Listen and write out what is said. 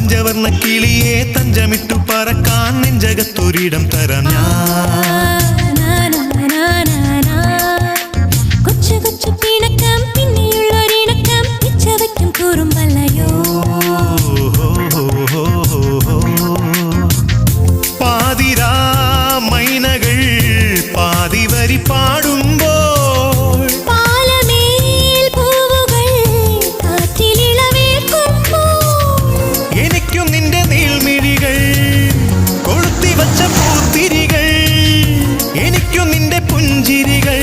പഞ്ചവർണ്ണ കിളിയെ തഞ്ചമിട്ടു പറക്കാൻ നെഞ്ചകത്തൊരിടം തരാം ഞാൻ. കൊച്ചു കൊച്ചു പിണക്കം പിന്നെയുള്ളൊരിണക്കം പിച്ചവയ്ക്കും കുറുമ്പല്ലയോ. പാതിരാ മൈനകൾ പാതിവരി പാടുമ്പോൾ പാലമേൽ പൂവുകൾ കാറ്റിലിളവേൽക്കുമ്പോൾ എനിക്കും നിന്റെ നീൾമിഴികൾ കൊളുത്തിവച്ച പൂത്തിരികൾ എനിക്കും നിന്റെ പുഞ്ചിരികൾ